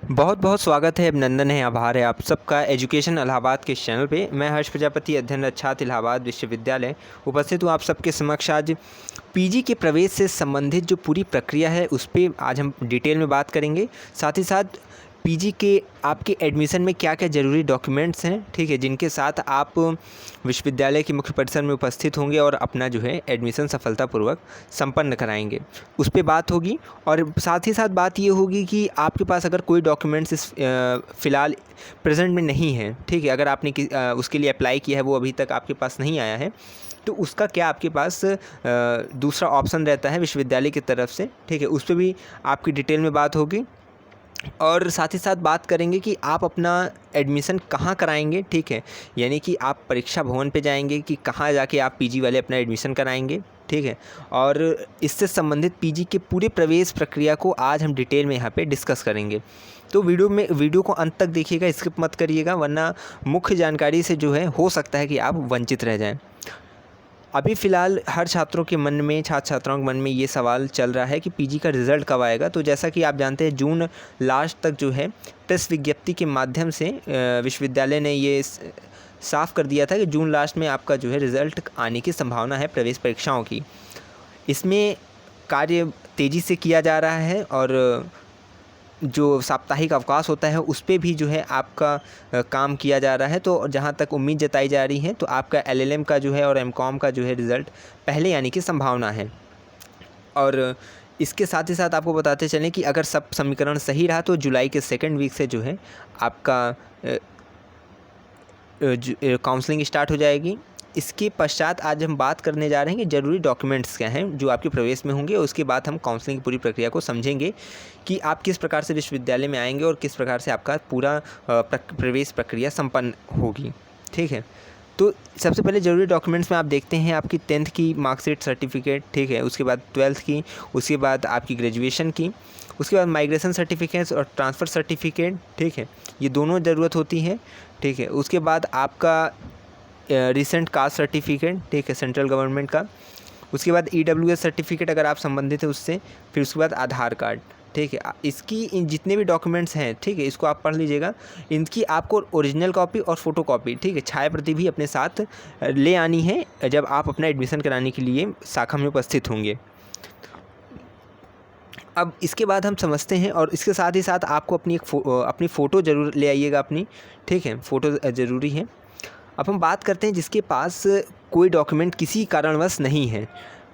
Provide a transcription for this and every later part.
बहुत बहुत स्वागत है, अभिनंदन है, आभार है आप सबका एजुकेशन इलाहाबाद के इस चैनल पे। मैं हर्ष प्रजापति, अध्ययनरत छात्र इलाहाबाद विश्वविद्यालय, उपस्थित हूँ आप सबके समक्ष। आज पीजी के प्रवेश से संबंधित जो पूरी प्रक्रिया है उस पे आज हम डिटेल में बात करेंगे। साथ ही साथ पीजी के आपके एडमिशन में क्या क्या ज़रूरी डॉक्यूमेंट्स हैं, ठीक है, जिनके साथ आप विश्वविद्यालय के मुख्य परिसर में उपस्थित होंगे और अपना जो है एडमिशन सफलतापूर्वक संपन्न कराएंगे, उस पे बात होगी। और साथ ही साथ बात ये होगी कि आपके पास अगर कोई डॉक्यूमेंट्स फ़िलहाल प्रेजेंट में नहीं है, ठीक है, अगर आपने उसके लिए अप्लाई किया है, वो अभी तक आपके पास नहीं आया है, तो उसका क्या आपके पास दूसरा ऑप्शन रहता है विश्वविद्यालय की तरफ से, ठीक है, उस पर भी आपकी डिटेल में बात होगी। और साथ ही साथ बात करेंगे कि आप अपना एडमिशन कहाँ कराएंगे, ठीक है, यानी कि आप परीक्षा भवन पे जाएंगे कि कहाँ जाके आप पीजी वाले अपना एडमिशन कराएंगे, ठीक है। और इससे संबंधित पीजी के पूरे प्रवेश प्रक्रिया को आज हम डिटेल में यहाँ पे डिस्कस करेंगे। तो वीडियो को अंत तक देखिएगा, स्किप मत करिएगा, वरना मुख्य जानकारी से जो है हो सकता है कि आप वंचित रह जाएँ। अभी फ़िलहाल हर छात्रों के मन में, छात्र छात्राओं के मन में ये सवाल चल रहा है कि पीजी का रिज़ल्ट कब आएगा। तो जैसा कि आप जानते हैं, जून लास्ट तक जो है प्रेस विज्ञप्ति के माध्यम से विश्वविद्यालय ने ये साफ़ कर दिया था कि जून लास्ट में आपका जो है रिज़ल्ट आने की संभावना है प्रवेश परीक्षाओं की। इसमें कार्य तेज़ी से किया जा रहा है और जो साप्ताहिक अवकाश होता है उस पे भी जो है आपका काम किया जा रहा है। तो जहाँ तक उम्मीद जताई जा रही है, तो आपका एलएलएम का जो है और एमकॉम का जो है रिज़ल्ट पहले आने की संभावना है। और इसके साथ ही साथ आपको बताते चलें कि अगर सब समीकरण सही रहा तो जुलाई के सेकंड वीक से जो है आपका काउंसलिंग स्टार्ट हो जाएगी। इसके पश्चात आज हम बात करने जा रहे हैं कि ज़रूरी डॉक्यूमेंट्स क्या हैं जो आपके प्रवेश में होंगे, और उसके बाद हम काउंसलिंग की पूरी प्रक्रिया को समझेंगे कि आप किस प्रकार से विश्वविद्यालय में आएंगे और किस प्रकार से आपका पूरा प्रवेश प्रक्रिया संपन्न होगी, ठीक है। तो सबसे पहले ज़रूरी डॉक्यूमेंट्स में आप देखते हैं आपकी 10th की मार्कशीट सर्टिफिकेट, ठीक है, उसके बाद 12th की, उसके बाद आपकी ग्रेजुएशन की, उसके बाद माइग्रेशन सर्टिफिकेट्स और ट्रांसफ़र सर्टिफिकेट, ठीक है, ये दोनों ज़रूरत होती है, ठीक है। उसके बाद आपका रिसेंट कास्ट सर्टिफिकेट, ठीक है, सेंट्रल गवर्नमेंट का। उसके बाद ईडब्ल्यूएस सर्टिफिकेट अगर आप संबंधित है उससे, फिर उसके बाद आधार कार्ड, ठीक है। इसकी इन जितने भी डॉक्यूमेंट्स हैं, ठीक है, इसको आप पढ़ लीजिएगा। इनकी आपको ओरिजिनल कॉपी और फ़ोटो कॉपी, ठीक है, छाया प्रति भी अपने साथ ले आनी है जब आप अपना एडमिशन कराने के लिए शाखा में उपस्थित होंगे। अब इसके बाद हम समझते हैं, और इसके साथ ही साथ आपको अपनी फ़ोटो ज़रूर ले आइएगा अपनी, ठीक है, फ़ोटो ज़रूरी है। अब हम बात करते हैं जिसके पास कोई डॉक्यूमेंट किसी कारणवश नहीं है।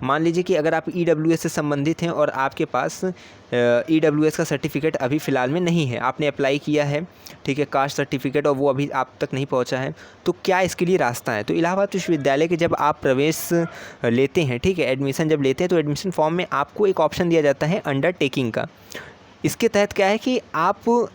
मान लीजिए कि अगर आप ईडब्ल्यूएस से संबंधित हैं और आपके पास ईडब्ल्यूएस का सर्टिफिकेट अभी फ़िलहाल में नहीं है, आपने अप्लाई किया है, ठीक है, कास्ट सर्टिफिकेट, और वो अभी आप तक नहीं पहुंचा है, तो क्या इसके लिए रास्ता है? तो इलाहाबाद विश्वविद्यालय के जब आप प्रवेश लेते हैं, ठीक है, एडमिशन जब लेते हैं, तो एडमिशन फॉर्म में आपको एक ऑप्शन दिया जाता है अंडरटेकिंग का। इसके तहत क्या है कि आप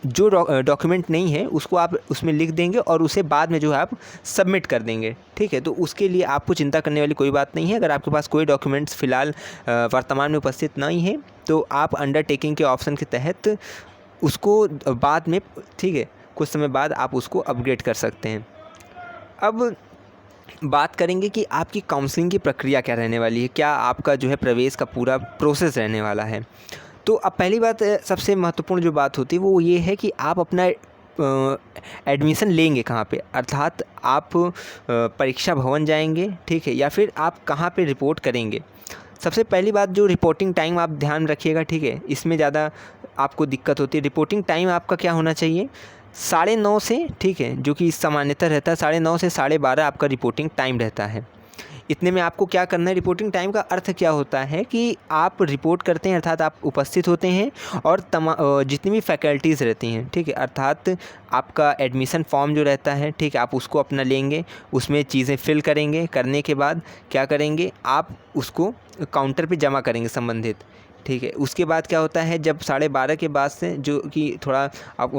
जो डॉक्यूमेंट नहीं है उसको आप उसमें लिख देंगे और उसे बाद में जो है आप सबमिट कर देंगे, ठीक है। तो उसके लिए आपको चिंता करने वाली कोई बात नहीं है। अगर आपके पास कोई डॉक्यूमेंट्स फ़िलहाल वर्तमान में उपस्थित नहीं है, तो आप अंडरटेकिंग के ऑप्शन के तहत उसको बाद में, ठीक है, कुछ समय बाद आप उसको अपग्रेड कर सकते हैं। अब बात करेंगे कि आपकी काउंसलिंग की प्रक्रिया क्या रहने वाली है, क्या आपका जो है प्रवेश का पूरा प्रोसेस रहने वाला है। तो अब पहली बात, सबसे महत्वपूर्ण जो बात होती है वो ये है कि आप अपना एडमिशन लेंगे कहाँ पे, अर्थात आप परीक्षा भवन जाएंगे, ठीक है, या फिर आप कहाँ पे रिपोर्ट करेंगे। सबसे पहली बात, जो रिपोर्टिंग टाइम आप ध्यान रखिएगा, ठीक है, इसमें ज़्यादा आपको दिक्कत होती है। रिपोर्टिंग टाइम आपका क्या होना चाहिए, 9:30 से, ठीक है, जो कि सामान्यतः रहता है 9:30 से 12:30 आपका रिपोर्टिंग टाइम रहता है। इतने में आपको क्या करना है, रिपोर्टिंग टाइम का अर्थ क्या होता है कि आप रिपोर्ट करते हैं, अर्थात आप उपस्थित होते हैं, और जितनी भी फैकल्टीज़ रहती हैं, ठीक है, अर्थात आपका एडमिशन फॉर्म जो रहता है, ठीक है, आप उसको अपना लेंगे, उसमें चीज़ें फिल करेंगे, करने के बाद क्या करेंगे, आप उसको काउंटर पे जमा करेंगे संबंधित, ठीक है। उसके बाद क्या होता है, जब 12:30 के बाद से, जो कि थोड़ा आप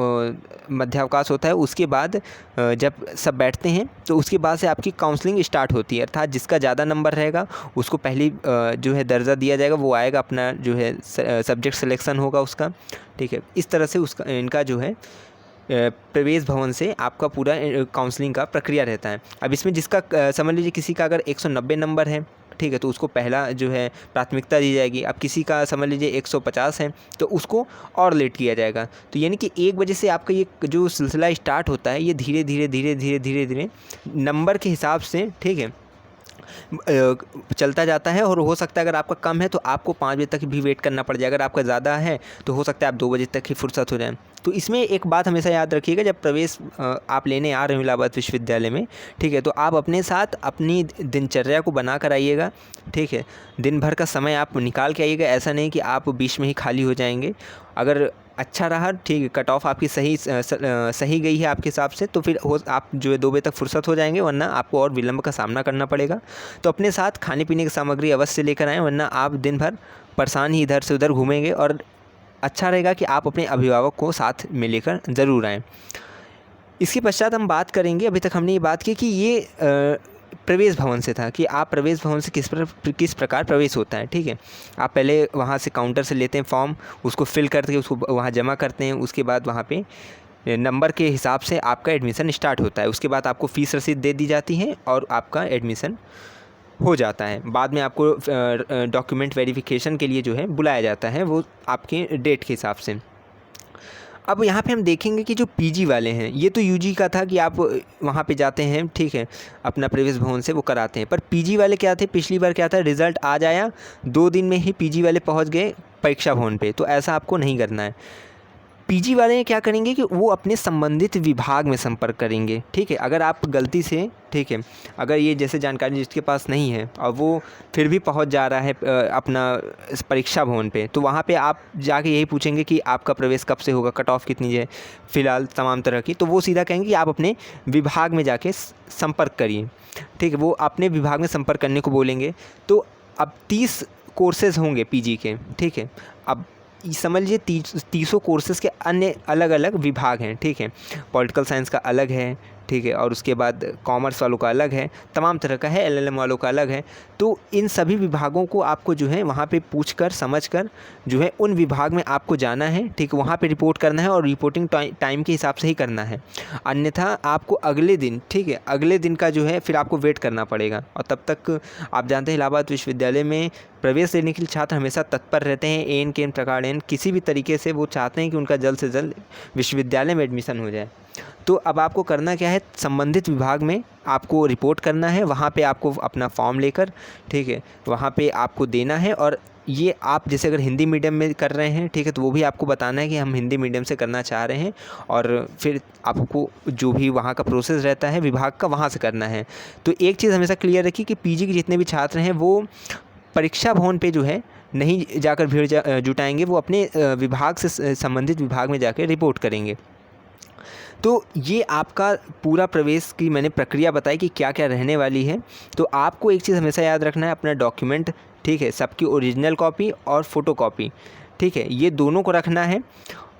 मध्यावकाश होता है, उसके बाद जब सब बैठते हैं, तो उसके बाद से आपकी काउंसलिंग स्टार्ट होती है। अर्थात जिसका ज़्यादा नंबर रहेगा उसको पहली जो है दर्जा दिया जाएगा, वो आएगा, अपना जो है सब्जेक्ट सिलेक्शन होगा उसका, ठीक है। इस तरह से उसका इनका जो है प्रवेश भवन से आपका पूरा काउंसलिंग का प्रक्रिया रहता है। अब इसमें जिसका समझ लीजिए किसी का अगर 190 नंबर है, ठीक है, तो उसको पहला जो है प्राथमिकता दी जाएगी। अब किसी का समझ लीजिए 150 है तो उसको और लेट किया जाएगा। तो यानी कि 1 बजे से आपका ये जो सिलसिला स्टार्ट होता है, ये धीरे धीरे धीरे धीरे धीरे धीरे नंबर के हिसाब से, ठीक है, चलता जाता है। और हो सकता है अगर आपका कम है तो आपको 5 बजे तक भी वेट करना पड़ जाए, अगर आपका ज़्यादा है तो हो सकता है आप 2 बजे तक ही फुर्सत हो जाए। तो इसमें एक बात हमेशा याद रखिएगा, जब प्रवेश आप लेने आ रहे हो इलाहाबाद विश्वविद्यालय में, ठीक है, तो आप अपने साथ अपनी दिनचर्या को बना कर आइएगा, ठीक है। दिन भर का समय आप निकाल के आइएगा, ऐसा नहीं कि आप बीच में ही खाली हो जाएंगे। अगर अच्छा रहा, ठीक है, कट ऑफ आपकी सही गई है आपके हिसाब से, तो फिर आप जो है 2 बजे तक फुर्सत हो जाएंगे, वरना आपको और विलम्ब का सामना करना पड़ेगा। तो अपने साथ खाने पीने की सामग्री अवश्य लेकर आएँ, वरना आप दिन भर परेशान ही इधर से उधर घूमेंगे। और अच्छा रहेगा कि आप अपने अभिभावक को साथ में लेकर ज़रूर आएँ। इसके पश्चात हम बात करेंगे, अभी तक हमने ये बात की कि ये प्रवेश भवन से था कि आप प्रवेश भवन से किस प्रकार प्रवेश होता है, ठीक है। आप पहले वहाँ से काउंटर से लेते हैं फॉर्म, उसको फिल करके उसको वहाँ जमा करते हैं। उसके बाद वहाँ पे नंबर के हिसाब से आपका एडमिशन स्टार्ट होता है। उसके बाद आपको फ़ीस रसीद दे दी जाती है और आपका एडमिशन हो जाता है। बाद में आपको डॉक्यूमेंट वेरिफिकेशन के लिए जो है बुलाया जाता है, वो आपके डेट के हिसाब से। अब यहाँ पे हम देखेंगे कि जो पीजी वाले हैं, ये तो यूजी का था कि आप वहाँ पे जाते हैं, ठीक है, अपना प्रवेश भवन से वो कराते हैं। पर पीजी वाले क्या थे, पिछली बार क्या था, रिज़ल्ट आ जाया 2 दिन में ही पीजी वाले पहुँच गए परीक्षा भवन पे, तो ऐसा आपको नहीं करना है। पीजी वाले क्या करेंगे कि वो अपने संबंधित विभाग में संपर्क करेंगे, ठीक है। अगर आप गलती से, ठीक है, अगर ये जैसे जानकारी जिसके पास नहीं है और वो फिर भी पहुंच जा रहा है अपना परीक्षा भवन पे, तो वहाँ पे आप जाके यही पूछेंगे कि आपका प्रवेश कब से होगा, कट ऑफ कितनी है फ़िलहाल, तमाम तरह की, तो वो सीधा कहेंगे कि आप अपने विभाग में जाके संपर्क करिए, ठीक है। वो अपने विभाग में संपर्क करने को बोलेंगे। तो अब 30 कोर्सेज़ होंगे पीजी के, ठीक है। अब समझ लीजिए 30 कोर्सेज़ के अन्य अलग अलग विभाग हैं, ठीक है। पॉलिटिकल साइंस का अलग है, ठीक है, और उसके बाद कॉमर्स वालों का अलग है, तमाम तरह का है, एलएलएम वालों का अलग है। तो इन सभी विभागों को आपको जो है वहाँ पे पूछकर समझकर जो है उन विभाग में आपको जाना है, ठीक है, वहाँ पे रिपोर्ट करना है और रिपोर्टिंग टाइम के हिसाब से ही करना है। अन्यथा आपको अगले दिन, ठीक है, अगले दिन का जो है फिर आपको वेट करना पड़ेगा। और तब तक आप जानते हैं इलाहाबाद विश्वविद्यालय में प्रवेश लेने के लिए छात्र हमेशा तत्पर रहते हैं, एन के एन प्रकार किसी भी तरीके से वो चाहते हैं कि उनका जल्द से जल्द विश्वविद्यालय में एडमिशन हो जाए। तो अब आपको करना क्या है, संबंधित विभाग में आपको रिपोर्ट करना है, वहाँ पे आपको अपना फॉर्म लेकर, ठीक है, वहाँ पे आपको देना है। और ये आप जैसे अगर हिंदी मीडियम में कर रहे हैं, ठीक है, तो वो भी आपको बताना है कि हम हिंदी मीडियम से करना चाह रहे हैं, और फिर आपको जो भी वहाँ का प्रोसेस रहता है विभाग का, वहाँ से करना है। तो एक चीज़ हमेशा क्लियर रखिए कि पीजी के जितने भी छात्र हैं वो परीक्षा भवन पे जो है नहीं जाकर भीड़ जुटाएंगे, वो अपने विभाग से संबंधित विभाग में जाकर रिपोर्ट करेंगे। तो ये आपका पूरा प्रवेश की मैंने प्रक्रिया बताई कि क्या क्या रहने वाली है। तो आपको एक चीज़ हमेशा याद रखना है, अपना डॉक्यूमेंट, ठीक है, सबकी ओरिजिनल कॉपी और फ़ोटोकॉपी, ठीक है, ये दोनों को रखना है।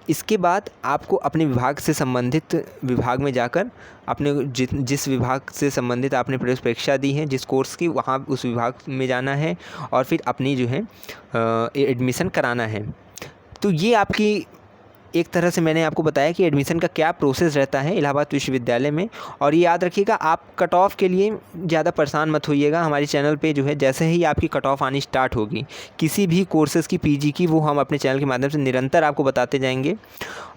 इसके बाद आपको अपने विभाग से संबंधित विभाग में जाकर अपने जिस विभाग से संबंधित आपने प्रवेश परीक्षा दी है, जिस कोर्स की, वहाँ उस विभाग में जाना है और फिर अपनी जो है एडमिशन कराना है। तो ये आपकी एक तरह से मैंने आपको बताया कि एडमिशन का क्या प्रोसेस रहता है इलाहाबाद विश्वविद्यालय में। और ये याद रखिएगा, आप कट ऑफ़ के लिए ज़्यादा परेशान मत होइएगा। हमारे चैनल पे जो है जैसे ही आपकी कट ऑफ़ आनी स्टार्ट होगी किसी भी कोर्सेज़ की, पीजी की, वो हम अपने चैनल के माध्यम से निरंतर आपको बताते जाएंगे।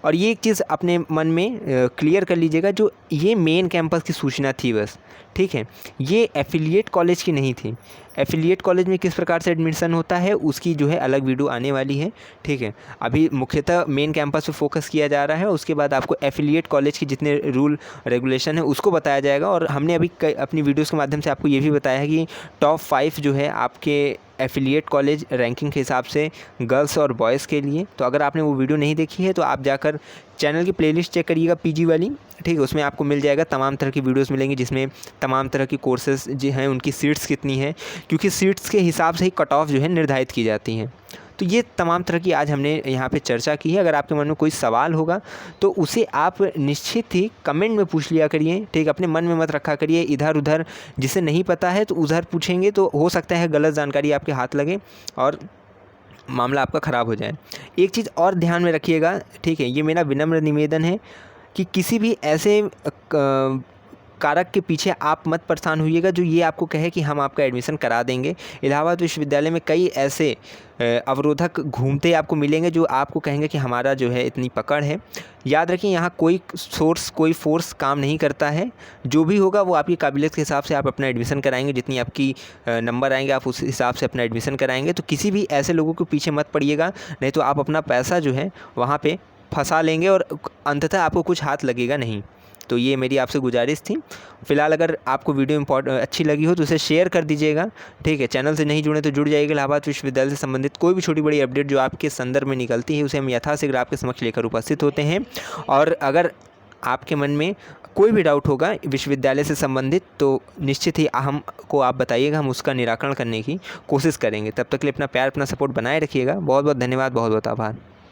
और ये एक चीज़ अपने मन में क्लियर कर लीजिएगा, जो ये मेन कैंपस की सूचना थी बस, ठीक है, ये एफिलिएट कॉलेज की नहीं थी। एफिलिएट कॉलेज में किस प्रकार से एडमिशन होता है उसकी जो है अलग वीडियो आने वाली है, ठीक है। अभी मुख्यतः मेन कैंपस पे फोकस किया जा रहा है, उसके बाद आपको एफिलिएट कॉलेज के जितने रूल रेगुलेशन है उसको बताया जाएगा। और हमने अभी अपनी वीडियोज़ के माध्यम से आपको ये भी बताया है कि टॉप 5 जो है आपके एफिलिएट कॉलेज रैंकिंग के हिसाब से गर्ल्स और बॉयज़ के लिए। तो अगर आपने वो वीडियो नहीं देखी है तो आप जाकर चैनल की प्लेलिस्ट चेक करिएगा पीजी वाली, ठीक है, उसमें आपको मिल जाएगा, तमाम तरह की वीडियोस मिलेंगी जिसमें तमाम तरह की कोर्सेज़ जो हैं उनकी सीट्स कितनी हैं, क्योंकि सीट्स के हिसाब से ही कट ऑफ जो है निर्धारित की जाती हैं। तो ये तमाम तरह की आज हमने यहाँ पे चर्चा की है। अगर आपके मन में कोई सवाल होगा तो उसे आप निश्चित ही कमेंट में पूछ लिया करिए, ठीक, अपने मन में मत रखा करिए इधर उधर। जिसे नहीं पता है तो उधर पूछेंगे तो हो सकता है गलत जानकारी आपके हाथ लगे और मामला आपका ख़राब हो जाए। एक चीज़ और ध्यान में रखिएगा, ठीक है, ये मेरा विनम्र निवेदन है कि किसी भी ऐसे कारक के पीछे आप मत परेशान होइएगा जो ये आपको कहे कि हम आपका एडमिशन करा देंगे। इलाहाबाद विश्वविद्यालय में कई ऐसे अवरोधक घूमते आपको मिलेंगे जो आपको कहेंगे कि हमारा जो है इतनी पकड़ है। याद रखिए, यहाँ कोई सोर्स, कोई फोर्स काम नहीं करता है। जो भी होगा वो आपकी काबिलियत के हिसाब से आप अपना एडमिशन कराएंगे। जितनी आपकी नंबर आएंगे आप उस हिसाब से अपना एडमिशन कराएंगे। तो किसी भी ऐसे लोगों के पीछे मत पड़िएगा, नहीं तो आप अपना पैसा जो है वहाँ पे फंसा लेंगे और अंततः आपको कुछ हाथ लगेगा नहीं। तो ये मेरी आपसे गुजारिश थी। फ़िलहाल अगर आपको वीडियो अच्छी लगी हो तो उसे शेयर कर दीजिएगा, ठीक है। चैनल से नहीं जुड़े तो जुड़ जाइएगा। इलाहाबाद विश्वविद्यालय से संबंधित कोई भी छोटी बड़ी अपडेट जो आपके संदर्भ में निकलती है उसे हम यथाशीघ्र आपके समक्ष लेकर उपस्थित होते हैं। और अगर आपके मन में कोई भी डाउट होगा विश्वविद्यालय से संबंधित तो निश्चित ही हमको आप बताइएगा, हम उसका निराकरण करने की कोशिश करेंगे। तब तक के लिए अपना प्यार, अपना सपोर्ट बनाए रखिएगा। बहुत बहुत धन्यवाद, बहुत बहुत आभार।